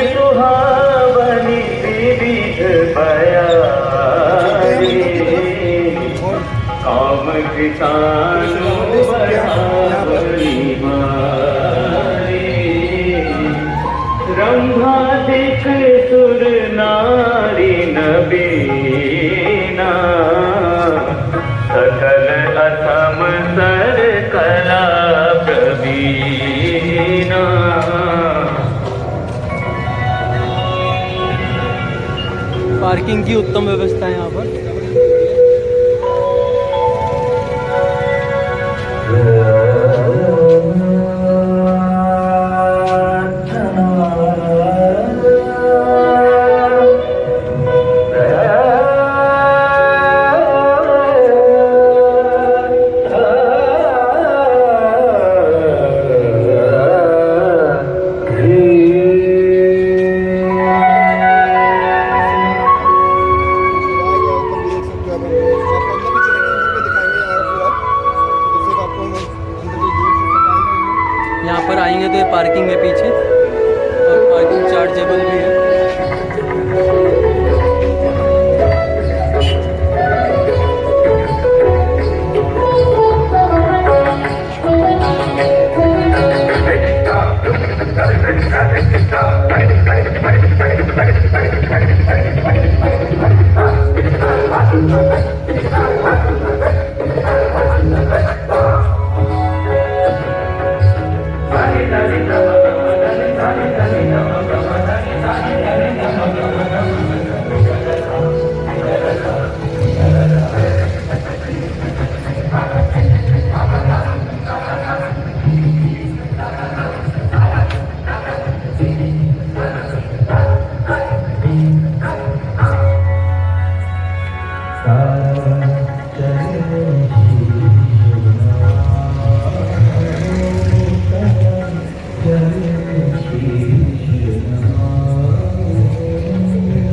सुहावनी विविध बयानी काम किसानु बढ़ावनी मारी रंभादिक सुर नारी नबीना सकल असम सर कला प्रवीणा। पार्किंग की उत्तम व्यवस्था है यहाँ पर। यहाँ पर आएंगे तो ये पार्किंग है पीछे और पार्किंग चार्जेबल भी है।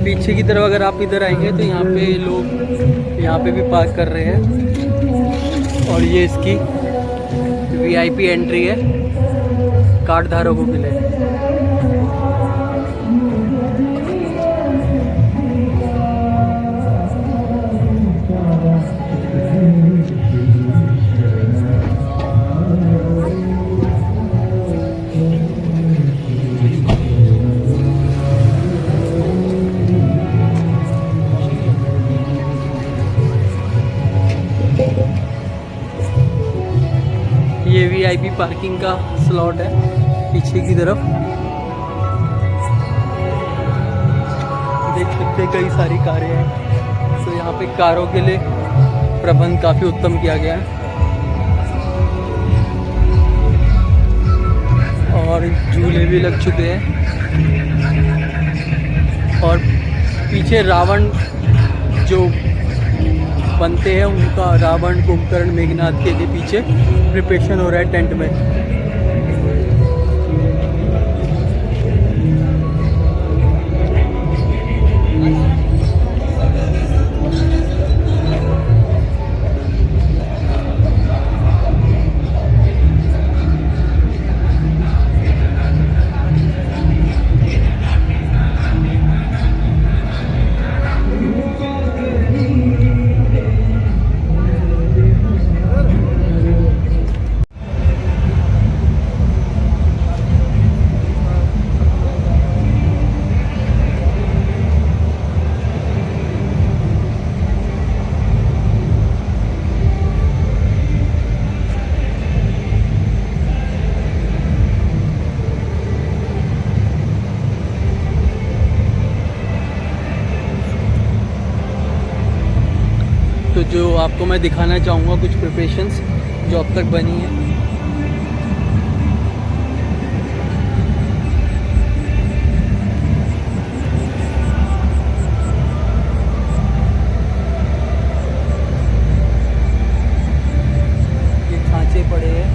पीछे की तरफ अगर आप इधर आएंगे तो यहाँ पे लोग यहाँ पे भी पार्क कर रहे हैं और ये इसकी वीआईपी एंट्री है कार्ड धारकों के लिए। ये वीआईपी पार्किंग का स्लॉट है पीछे की तरफ। देख सकते हैं कई सारी कारें हैं, तो यहाँ पे कारों के लिए प्रबंध काफ़ी उत्तम किया गया है। और झूले भी लग चुके हैं और पीछे रावण जो बनते हैं उनका रावण कुंभकर्ण मेघनाथ के लिए पीछे प्रिपरेशन हो रहा है टेंट में। तो जो आपको मैं दिखाना चाहूँगा कुछ प्रिपरेशंस जो अब तक बनी है। ये खांचे पड़े हैं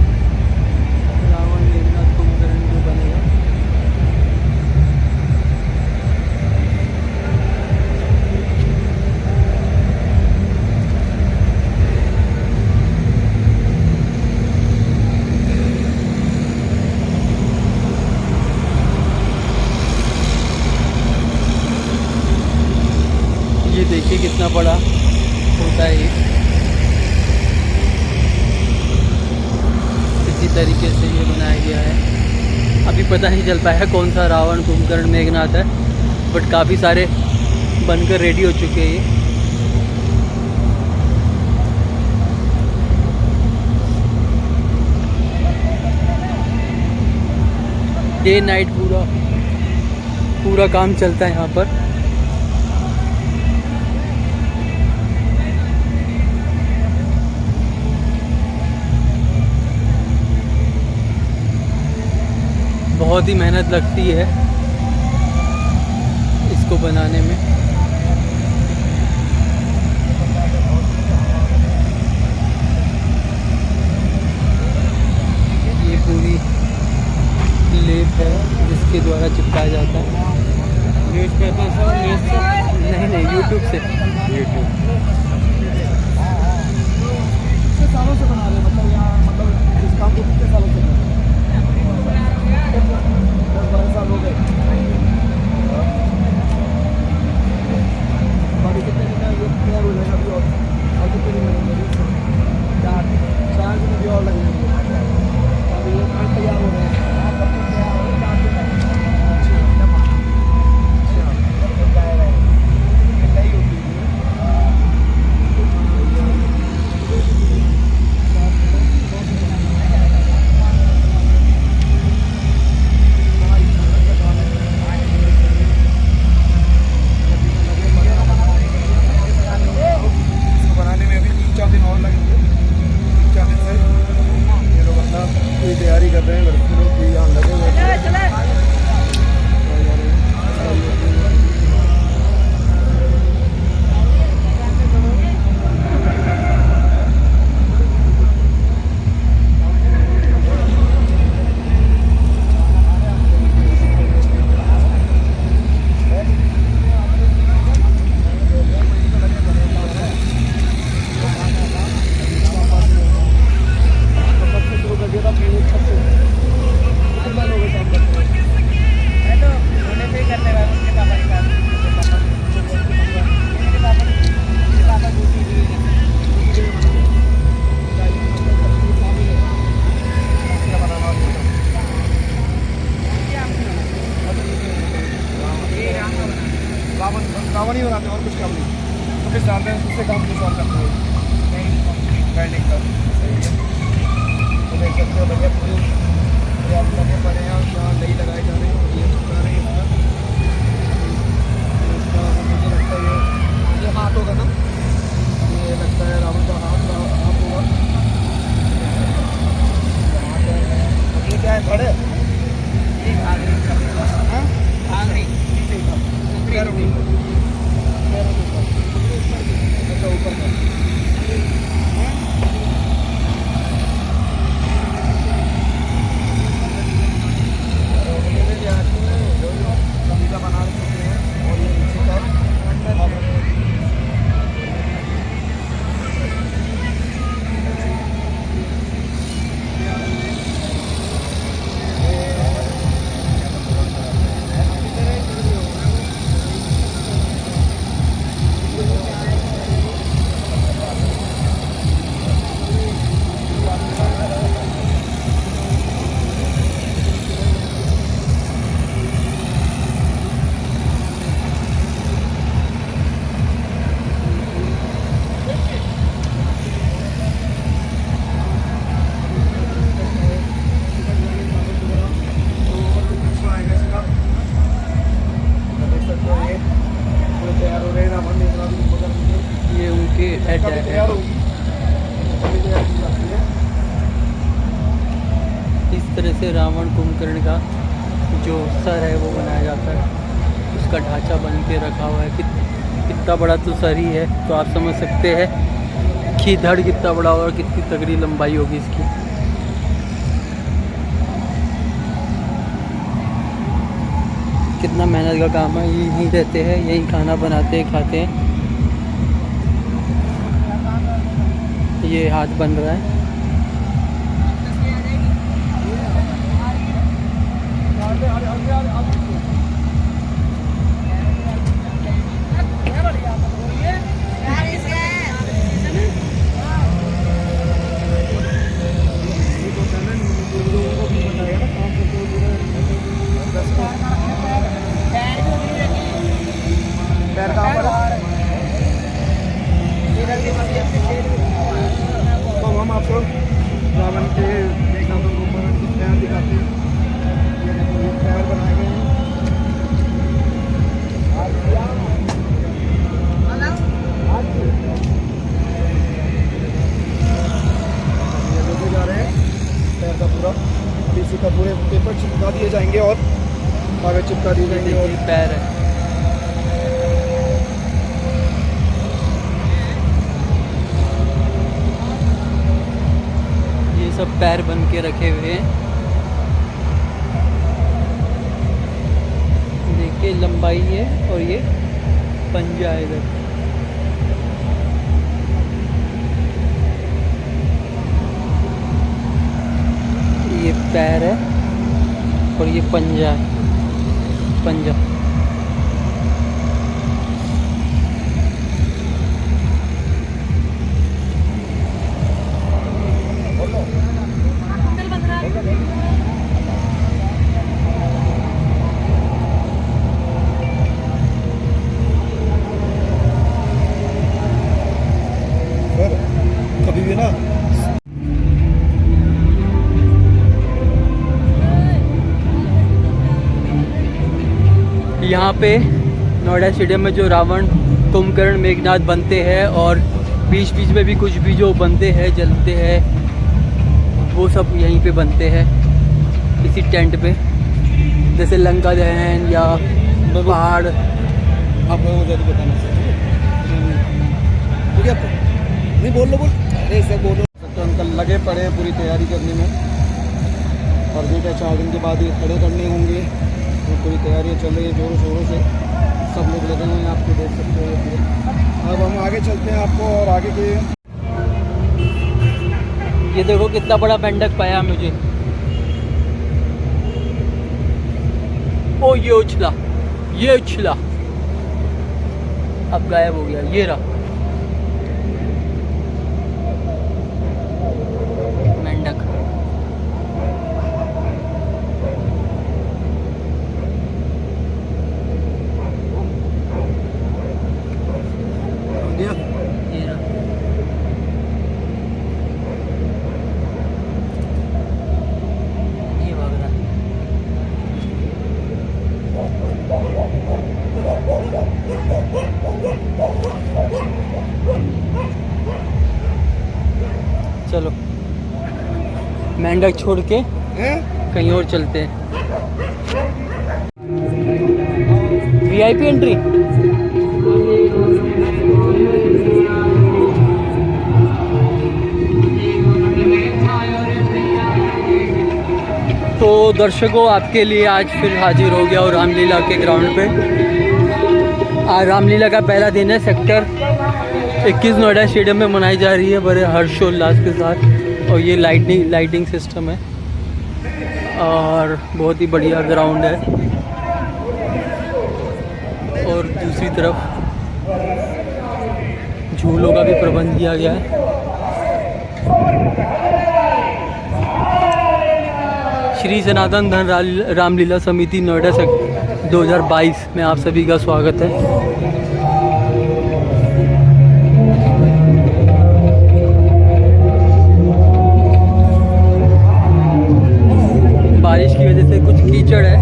रावण मेघनाथ कुंभकर्ण जो बनेगा। देखिए कितना बड़ा होता है ये। इसी तरीके से ये बनाया गया है। अभी पता नहीं चल पाया कौन सा रावण, कुंभकर्ण, मेघनाथ है, बट काफ़ी सारे बनकर रेडी हो चुके हैं ये। डे नाइट पूरा काम चलता है यहाँ पर। बहुत ही मेहनत लगती है इसको बनाने में। ये पूरी लेप है जिसके द्वारा चिपकाया जाता है। न्यूज़पेपर से और न्यूज़ से नहीं, यूट्यूब से। कितने सालों से बना रहे, मतलब यहाँ, मतलब इस काम को कितने सालों से 10-12 साल हो गए। अभी कितने दिन में ये तैयार हो जाएगा? अभी और कितने दिन लगेंगे? 4 दिन अभी और लगेंगे। अभी ये खान तैयार हो रहे हैं। तैयारी कर रहे हैं लड़के लोग भी यहाँ लगे हुए हैं। रावण ही बनाते हैं और कुछ काम नहीं। तो फिर जानते हैं दूसरे काम कुछ और करते हैं। बैंडिंग का सही है। तो देख सकते हो भैया पूरे लगे पड़े हैं और यहाँ नहीं लगाए जा रहे हैं। ये बना रहे हैं इसका। मुझे लगता है ये हाथ होगा ना, ये लगता है रावण का हाथ होगा। ये क्या है? बड़े ऊपर बना चुके हैं और ये नीचे का इस तरह से रावण कुंभकर्ण का जो सर है वो बनाया जाता है। उसका ढांचा बन के रखा हुआ है। कितना बड़ा तो सर ही है, तो आप समझ सकते हैं कि धड़ कितना बड़ा होगा और कितनी तगड़ी लंबाई होगी इसकी। कितना मेहनत का काम है। यहीं रहते हैं, यहीं खाना बनाते हैं, खाते हैं। ये हाथ बन रहा है। डीसी का पूरे पेपर चिपका दिए जाएंगे और कागज चिपका दिए जाएंगे और ये पैर है। ये सब पैर बन के रखे हुए हैं। देखिए लंबाई है और ये पंजा है इधर। ये पैर है और ये पंजा है, पंजा। सर कभी भी ना यहाँ पे नोएडा स्टेडियम में जो रावण, कुंभकर्ण, मेघनाथ बनते हैं और बीच बीच में भी कुछ भी जो बनते हैं, जलते हैं, वो सब यहीं पे बनते हैं इसी टेंट पे। जैसे लंका दहन या पहाड़। आप लोगों को जल्दी बताना चाहिए, ठीक है? नहीं बोल अरे सर बोलो। तो अंकल लगे पड़े हैं पूरी तैयारी करने में और बेटा 4 दिन के बाद ये खड़े करने होंगे, तो पूरी तैयारियाँ चल रही है जोरों शोरों से। सब लोग लगे हुए हैं, आपको देख सकते हो पूरे। अब हम आगे चलते हैं आपको और आगे के। ये देखो कितना बड़ा मेंढक पाया मुझे। ओ ये उछला, ये उछला, अब गायब हो गया। ये रहा मेंढक। ये रहा। ये भाग रहा। चलो मेंढक छोड़ के कहीं और चलते हैं। VIP entry. तो दर्शकों आपके लिए आज फिर हाजिर हो गया और रामलीला के ग्राउंड पे। आज रामलीला का पहला दिन है। सेक्टर 21 नोएडा स्टेडियम में मनाई जा रही है बड़े हर्षोल्लास के साथ। और ये लाइटिंग सिस्टम है और बहुत ही बढ़िया ग्राउंड है। और दूसरी तरफ झूलों का भी प्रबंध किया गया है। श्री सनातन धन रामलीला समिति नोएडा 2022 में आप सभी का स्वागत है। बारिश की वजह से कुछ कीचड़ है।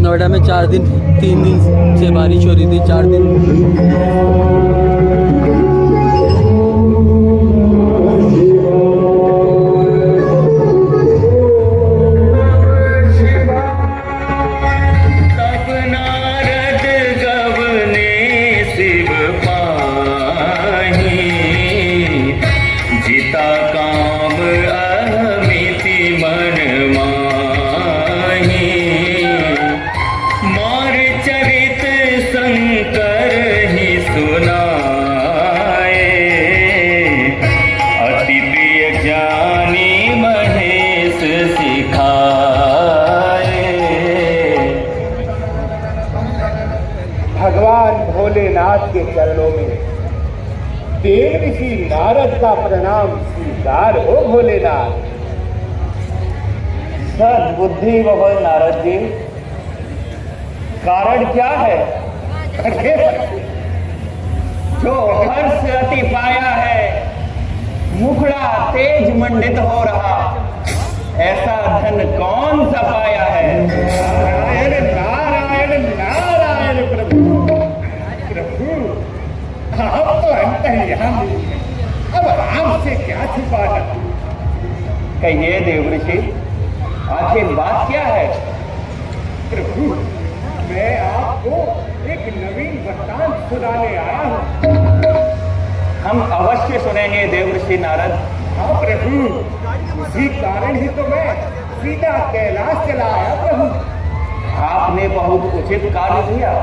नोएडा में 3 दिन से बारिश हो रही थी, 4 दिन। भगवान भोलेनाथ के चरणों में देव ऋषि नारद का प्रणाम स्वीकार हो भोलेनाथ। सद्बुद्धि बहु नारद जी, कारण क्या है? जो हर्ष अति पाया है, मुखड़ा तेज मंडित हो रहा, ऐसा धन कौन सा पाया है? नारायण नारायण नारायण प्रभु प्रभु, आप तो अंतर्यामी, अब आपसे क्या छुपाना? कहिए देव ऋषि, आखिर बात क्या है? प्रभु, मैं आपको एक नवीन वृत्तांत सुनाने आया हूँ। हम अवश्य सुनेंगे देवर्षि नारद। हाँ प्रभु, उसी कारण ही तो मैं सीधा कैलाश चला आया प्रभु। आपने बहुत उचित कार्य किया,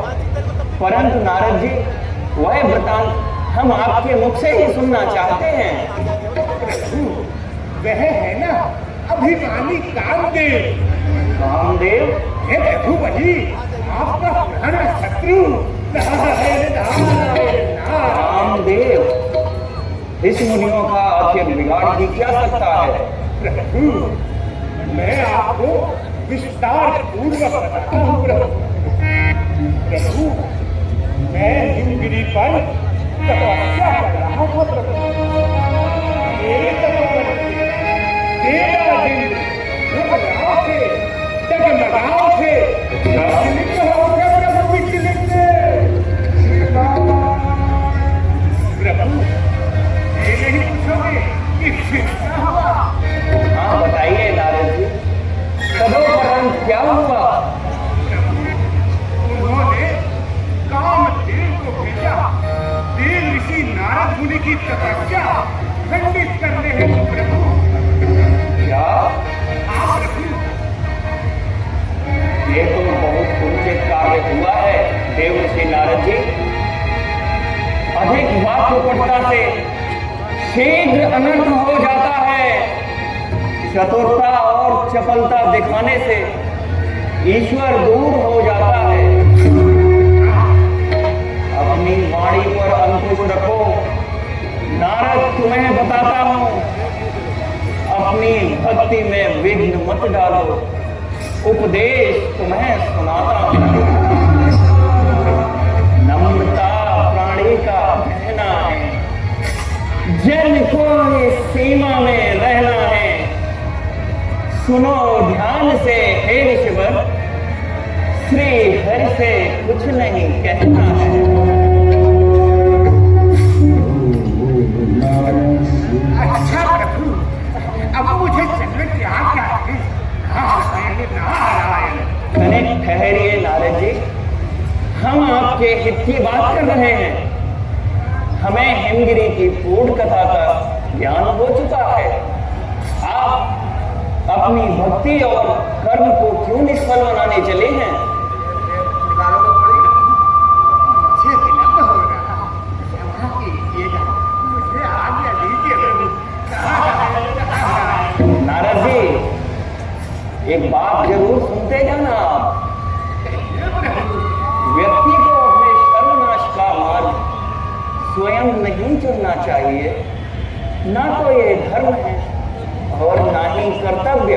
परंतु नारद जी, वह वृतांत हम आपके मुख से ही सुनना चाहते हैं। प्रभु, वह है ना अभिमानी कामदेव। कामदेव? हे प्रभु, वही आपका पुराना शत्रु। नारायण नारायण नारायण। कामदेव? इस मुनियों का आखिर बिगाड़ भी क्या सकता है? प्रभु, मैं आपको विस्तार पूर्वक बताता हूँ प्रभु। मैं हिमगिरी पर तपस्या कर रहा था प्रभु। मेरे तपोवन से देवादिन रुकराव थे, डगमगाव थे, विचलित हो गए प्रभु, विचलित। प्रभु, ये नहीं पूछोगे कि फिर क्या हुआ? हाँ बताइए नारद जी, तदोपरांत क्या हुआ? उन्होंने कामदेव को भेजा देव ऋषि नारद मुनि की तपस्या खंडित करने हेतु प्रभु। क्या? हाँ प्रभु। ये तो बहुत उचित कार्य हुआ है देवर्षि नारद जी। अधिक वाक्पटुता से शीघ्र अनर्थ हो जाता है। चतुरता और चपलता दिखाने से ईश्वर दूर हो जाता है। अपनी वाणी पर अंकुश रखो नारद, तुम्हें बताता हूं, अपनी भक्ति में विघ्न मत डालो। उपदेश तुम्हें सुनाता हूं। नम्रता प्राणी का कहना है, जन को इस सीमा में रहना है। सुनो ध्यान से हे ऋषिवर, श्री हरि से कुछ नहीं कहना है। अच्छा प्रभु, अब मुझे चलने की आज्ञा है। नारायण नारायण। तनिक ठहरिए नारद जी, हम आपके हित की बात कर रहे हैं। हमें हिमगिरी की पूर्ण कथा का ज्ञान हो चुका है। आप अपनी भक्ति और कर्म को क्यों निष्फल बनाने चले हैं? मुझे विलंब हो रहा है, क्षमा कीजिएगा, मुझे आज्ञा दीजिए प्रभु। नारद जी, एक बात जरूर सुनते जाना आप। व्यक्ति को अपने सर्वनाश का मार्ग स्वयं नहीं चुनना चाहिए। ना तो ये धर्म है और ना ही कर्तव्य।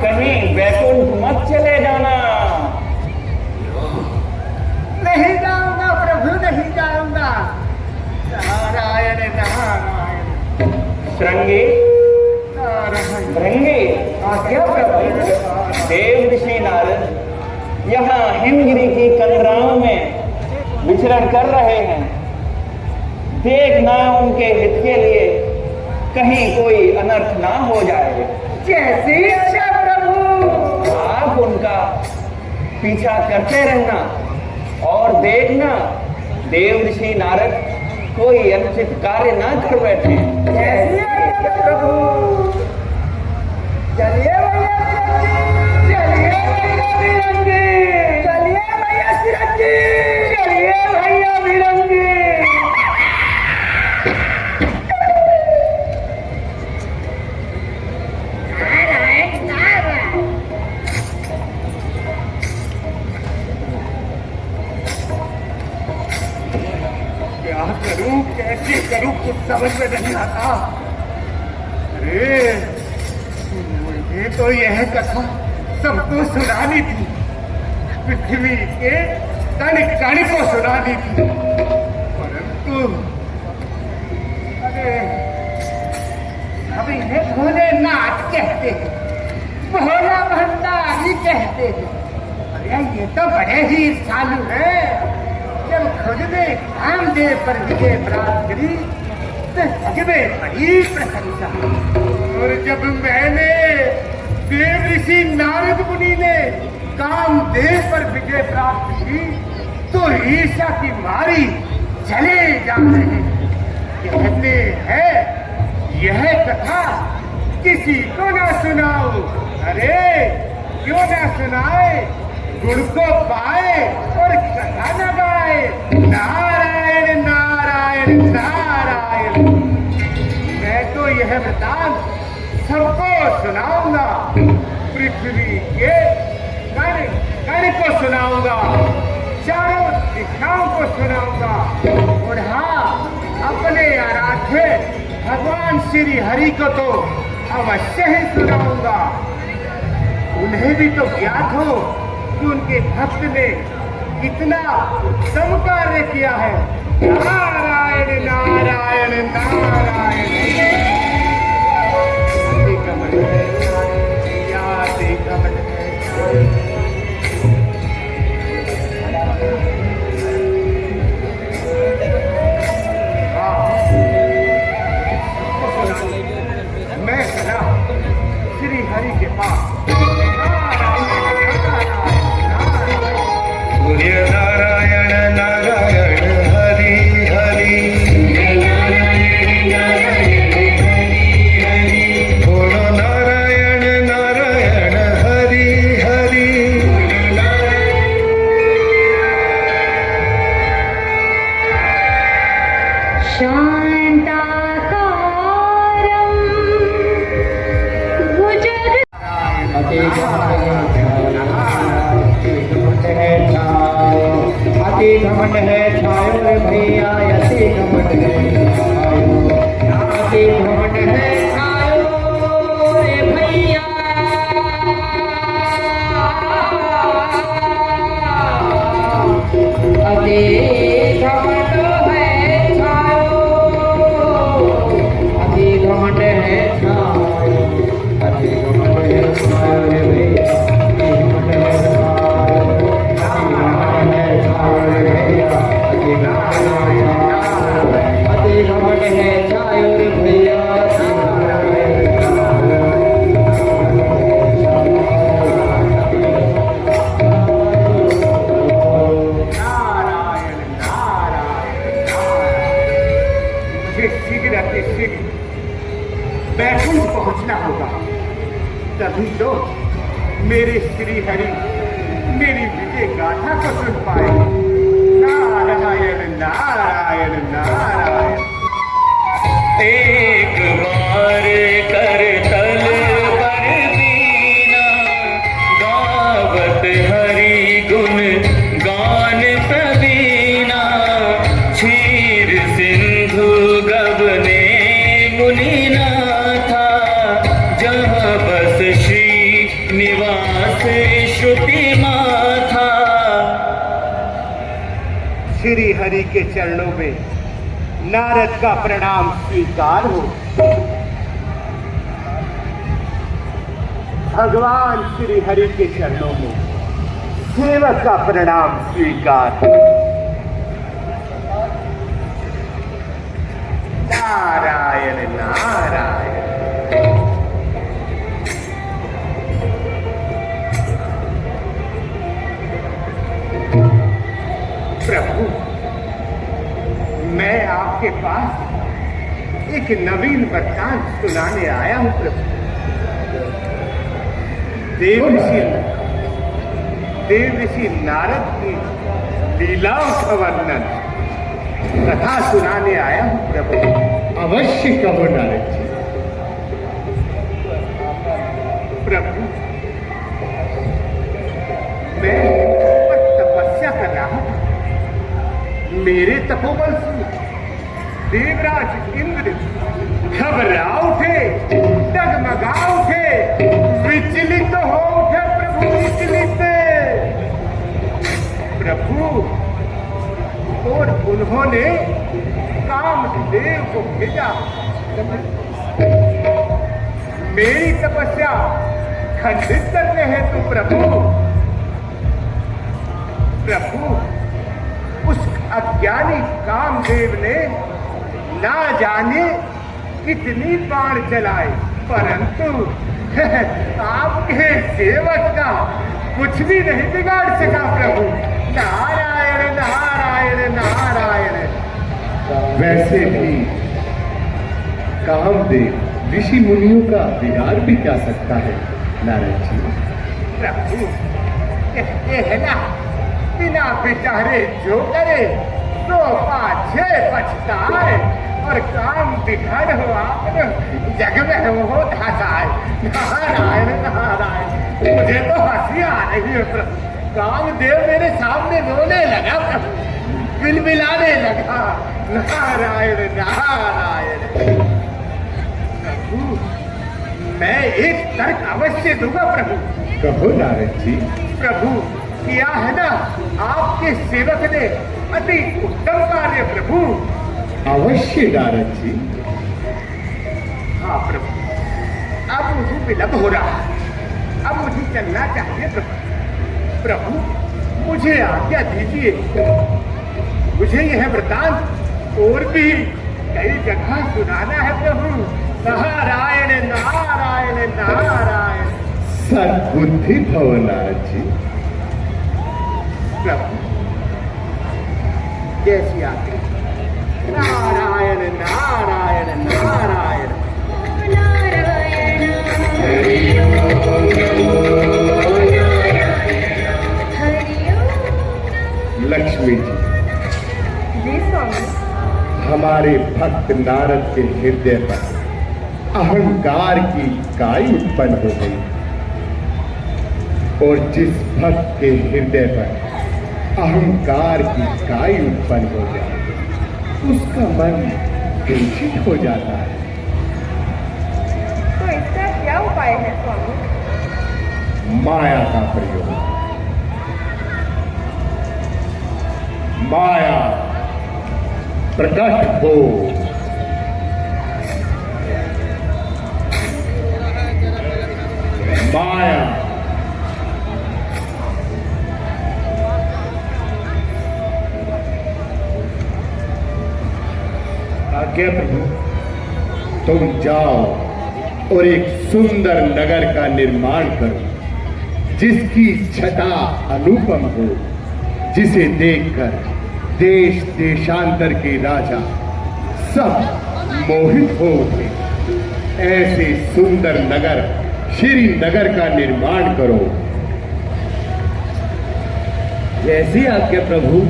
कहीं वैकुंठ मत चले जाना। नहीं जाऊंगा प्रभु, नहीं जाऊंगा। नारायण नारायण। श्रृंगी नारायण। भृंगी, क्या प्रभु? देव ऋषि नारद यहाँ हिमगिरी की कंदराओं में विचरण कर रहे हैं। देखना उनके हित के लिए कहीं कोई अनर्थ ना हो जाए। कैसी आज्ञा प्रभु? आप उनका पीछा करते रहना और देखना देव ऋषि नारद कोई अनुचित कार्य ना कर बैठे। कैसी आज्ञा प्रभु? चलिए भैया विरंगी, चलिए भैया सिरंगी, चलिए भैया विरंगी। क्या करूं, कैसे करूं, कुछ समझ में नहीं आता। अरे मुझे तो यह कथा सबको सुनानी थी। पृथ्वी के कहानी को सुना दी थी, परंतु अरे अब इन्हें भोलेनाथ कहते हैं, भोला भंडारी कहते हैं। अरे ये तो बड़े ही ईर्ष्यालु हैं। जब खुद ने कामदेव पर विजय प्राप्त करी तो जग में बड़ी प्रशंसा, और जब मैंने देव ऋषि नारद मुनि ने कामदेव पर विजय प्राप्त की तो ईर्ष्या की मारी चले जा रहे। कहते हैं यह कथा किसी को ना सुनाओ। अरे क्यों ना सुनाए, गुण को पाए और कथा न गाए। नारायण नारायण नारायण। मैं तो यह वृतांत सबको सुनाऊंगा, पृथ्वी के कण को सुनाऊंगा, चारों दिशाओं को सुनाऊंगा, और हाँ, अपने आराध्य भगवान श्री हरि को तो अवश्य ही सुनाऊंगा। उन्हें भी तो ज्ञात हो कि उनके भक्त ने कितना उत्तम कार्य किया है। नारायण नारायण नारायण। कमल है याद कमल है। मैं चला श्री हरि के पास। सूर्य नारायण नारायण हरि हरि, बोलो नारायण नारायण हरि हरि। अति घमंड है छायो रे भैया, अति घमंड है छायो, अति घमंड है छायो रे भैया। अति घमंड है छायो, अति घमंड है छायो, अति घमंड है छायो रे भैया, अति घमंड है अति घमंड है छायो रे भैया। नारायण नारायण मुझे शीघ्र अति शीघ्र बैकुंठ पहुंचना होगा, तभी तो मेरे श्री हरि मेरी विजय गाथा को सुन पाए। नारायण नारायण नारायण। एक बार कर तल पर बीना, गावत हरि गुण गान प्रवीणा। क्षीर सिंधु गबने मुनिनाथा, जहाँ बस श्री निवास श्रुति माथा। श्री हरि के चरणों में नारद का प्रणाम स्वीकार हो। भगवान श्री हरि के चरणों में सेवक का प्रणाम स्वीकार हो। नारायण नारायण। प्रभु, मैं आपके पास एक नवीन वृत्तांत सुनाने आया हूं प्रभु। देव ऋषि नारद की लीलाओं का वर्णन कथा सुनाने आया हूं प्रभु। अवश्य कहो नारद जी। प्रभु, मैं तपस्या कर रहा था। मेरे तपोबल से देवराज इंद्र घबरा उठे, डगमगा उठे, विचलित हो उठे प्रभु, विचलित। प्रभु और उन्होंने कामदेव को भेजा। मेरी तपस्या खंडित करने हेतु प्रभु उस अज्ञानी कामदेव ने ना जाने कितनी बाण चलाए, परंतु आपके सेवक का कुछ भी नहीं बिगाड़ सका प्रभु। नारायण नारायण नारायण। वैसे भी कामदेव ऋषि मुनियों का बिगाड़ भी क्या सकता है नारद जी। प्रभु कहते हैं ना, बिना बेचारे जो करे तो पाछे पछताए, और काम बिगड़ हो आपने जग में हो धसाए। नारायण नारायण। मुझे तो हंसी आ रही है प्रभु। कामदेव मेरे सामने रोने लगा प्रभु, बिलबिलाने लगा। नारायण नारायण। प्रभु मैं एक तर्क अवश्य दूंगा प्रभु। कहो नारद जी। प्रभु किया है ना आपके सेवक ने अति उत्तम कार्य प्रभु। अवश्य नारद जी। हाँ प्रभु, अब मुझे विलंब हो रहा है, अब मुझे चलना चाहिए प्रभु। प्रभु मुझे आज्ञा दीजिए। मुझे यह वृतांत और भी कई जगह सुनाना है प्रभु। नारायण नारायण नारायण। सद्बुद्धि भव नारद जी। प्रभु जैसी आज्ञा। नारायण नारायण नारायण। लक्ष्मी जी, जी स्वामी। हमारे भक्त नारद के हृदय पर अहंकार की काई उत्पन्न हो गई, और जिस भक्त के हृदय पर अहंकार की काई उत्पन्न हो जाए उसका मन दूषित हो जाता है। तो इसका क्या उपाय है स्वामी? माया का प्रयोग। माया प्रकट हो। माया आज्ञा प्रभु। तुम जाओ और एक सुंदर नगर का निर्माण करो, जिसकी छटा अनुपम हो, जिसे देखकर देश देशांतर के राजा सब मोहित हो उठे। ऐसे सुंदर नगर श्रीनगर का निर्माण करो। जैसी आज्ञा प्रभु।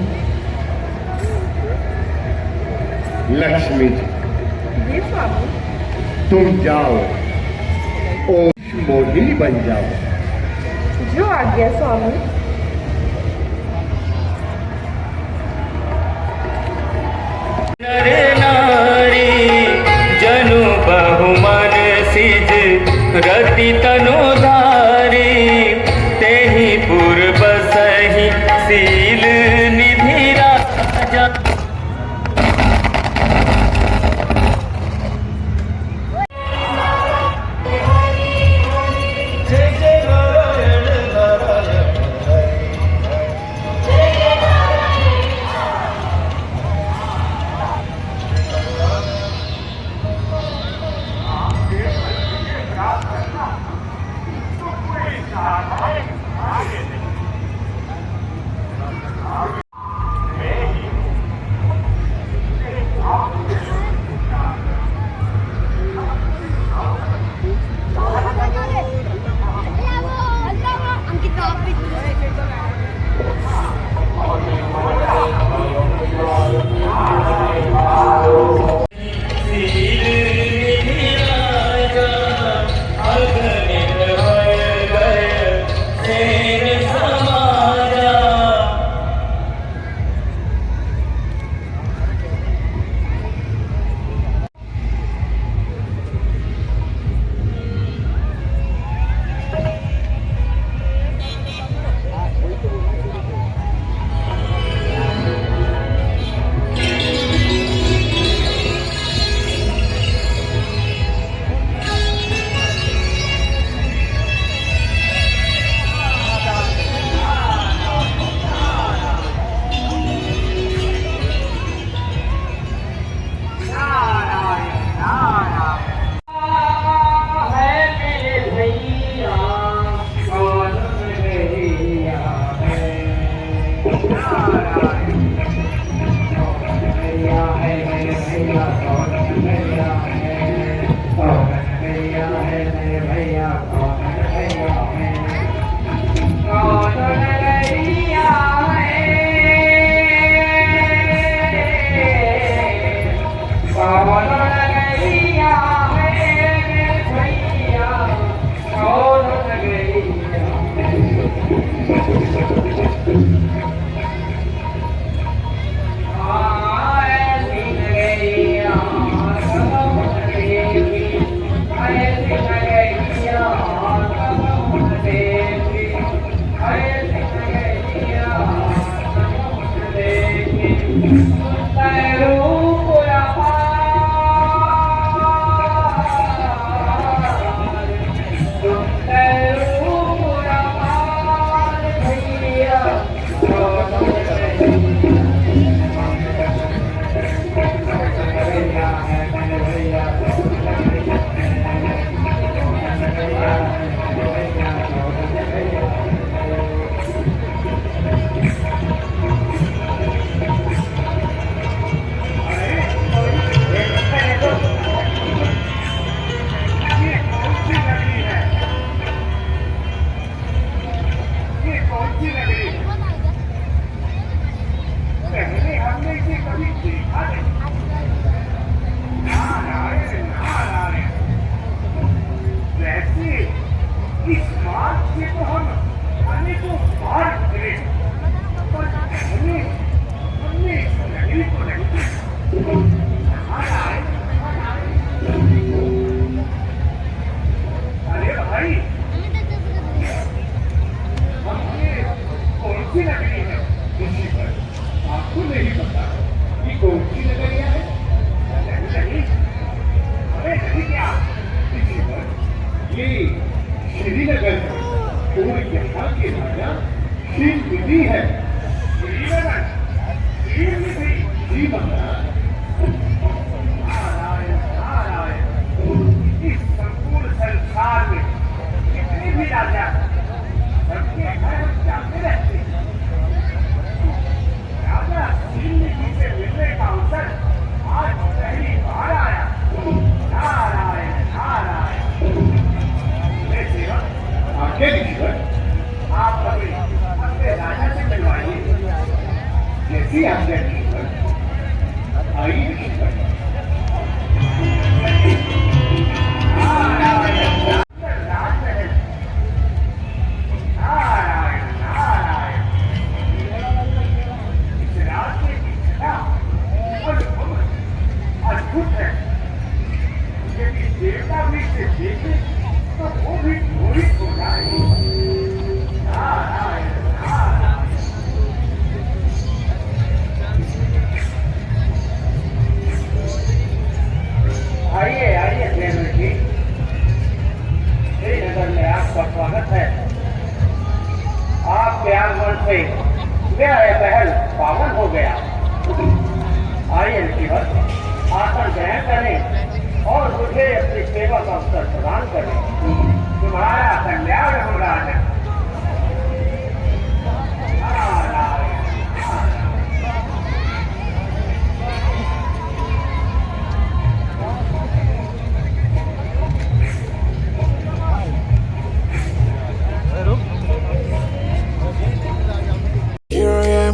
लक्ष्मी जी, जी स्वामी। तुम जाओ और मोहिनी बन जाओ। जो आज्ञा स्वामी। नर नारी जनु बहुमन सिज रति तनुधारी तेहि पुर बसहि सील निधि राजा। जय जय Narayan Narayan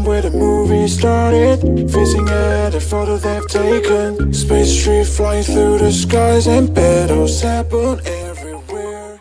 Where the movie started, facing at a photo they've taken. Space tree flying through the skies and battles happen everywhere.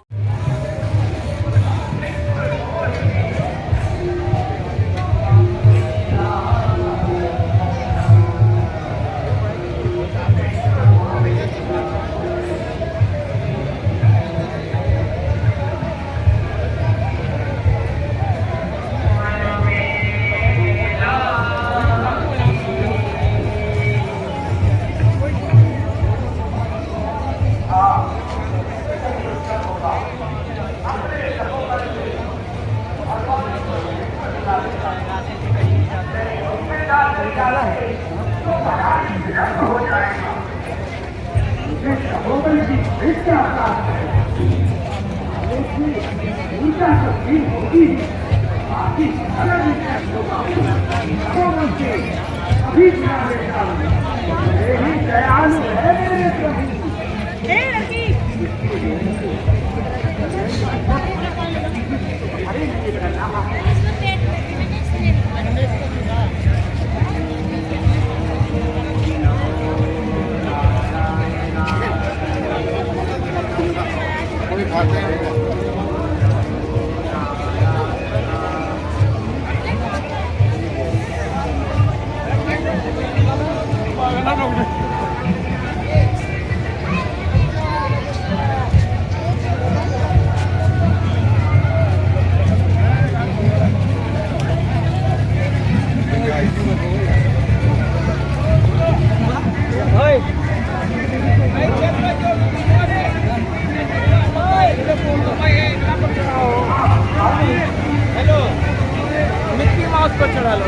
को चढ़ा लो।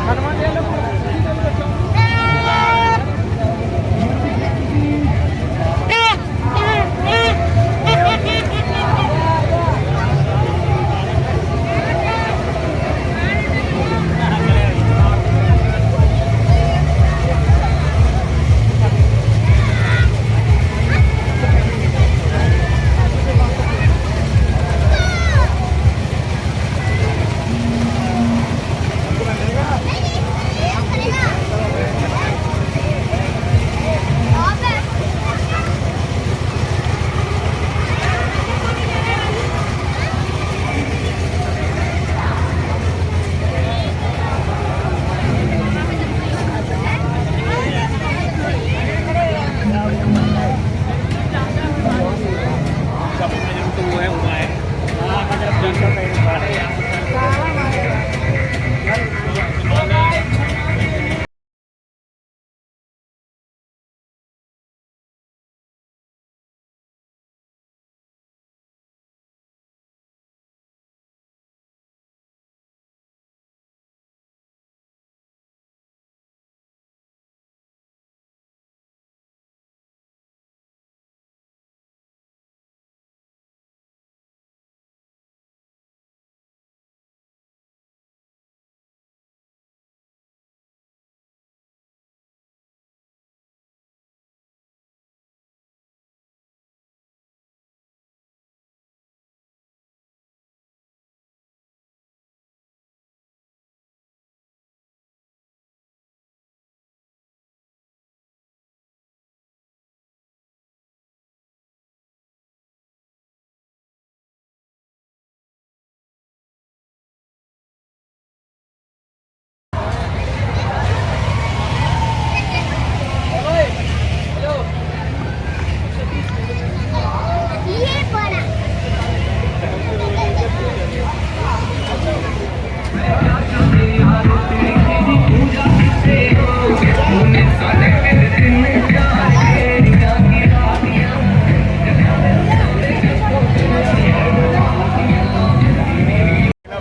हनुमान ले लो।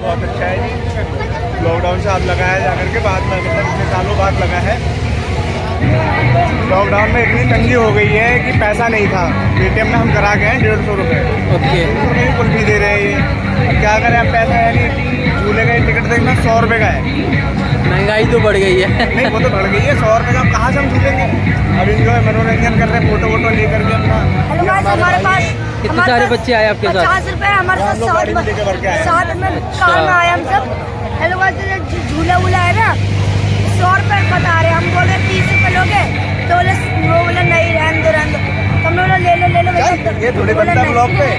बहुत अच्छा है जी। लॉकडाउन से आप लगाया जाकर के बाद में मतलब इतने सालों बाद लगा है। लॉकडाउन में इतनी तंगी हो गई है कि पैसा नहीं था। पेटीएम में हम करा गए हैं 150 रुपये। ओके। कुल भी दे रहे हैं ये। अब क्या करें, अब पैसा है नहीं। झूले का टिकट देखना 100 रुपये का है। महंगाई तो बढ़ गई है। नहीं वो तो बढ़ गई है। 100 रुपये का अब कहाँ से हम झूलेंगे। अब इंजॉय मनोरंजन कर रहे हैं, फोटो वोटो लेकर के अपना। हेलो गाइस, हमारे पास कितने सारे बच्चे आए आपके साथ? 50 रुपए हमारे साथ हम लोग गाड़ी में लेके भर के आए। साथ में कार में आए हम सब। हेलो गाइस, झूला वूला है ना 100 रुपए बता रहे, हम बोले 30 रुपए लोगे तो वो बोले नहीं रहने दो। हम लोग ले लो ये थोड़ी बनता ब्लॉग पे।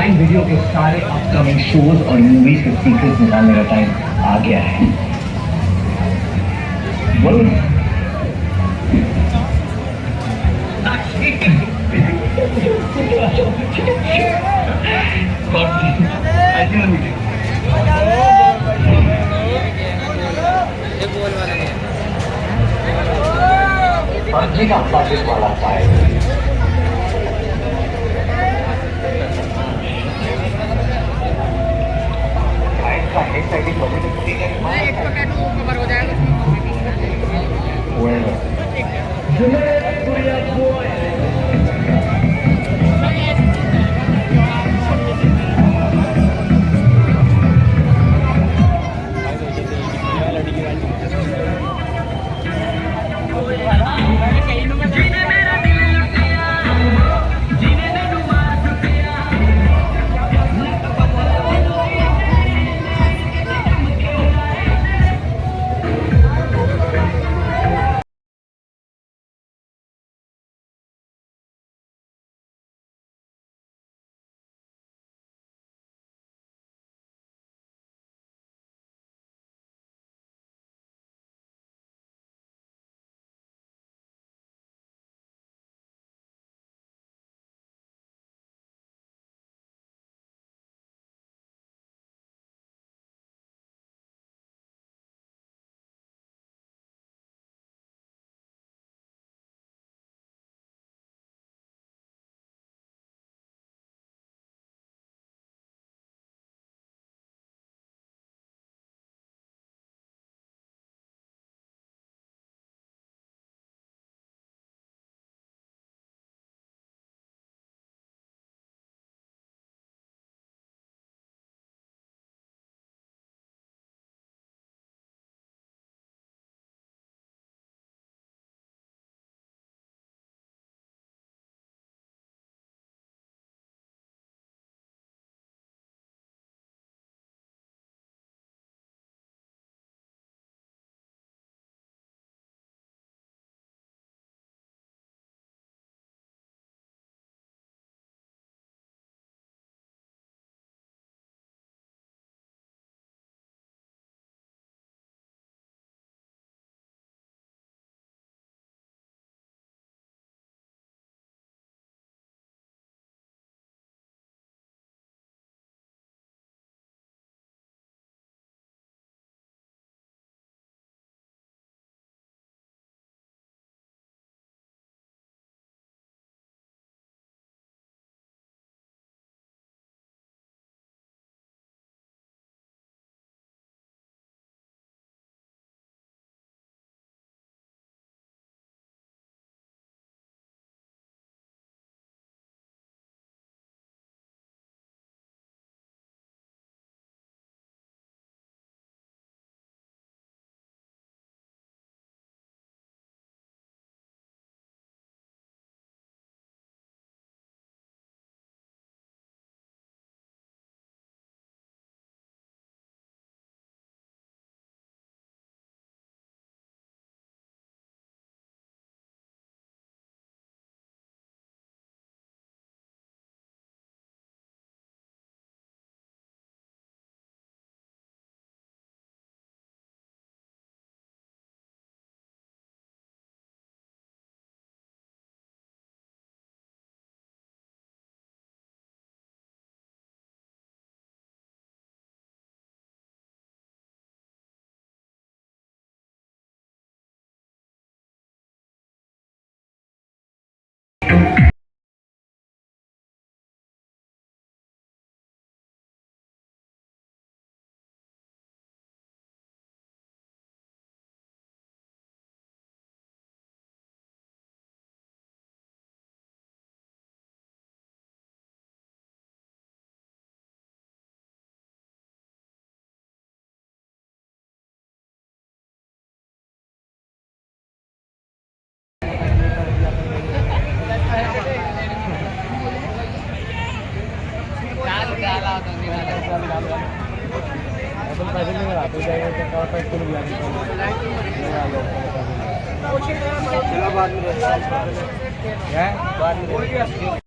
प्राइम वीडियो के सारे अपकमिंग शोज और मूवीज के सीक्रेट निकालने का टाइम आ गया है। बोलो फर्जी का पाकिट वाला पाएगा। बाद में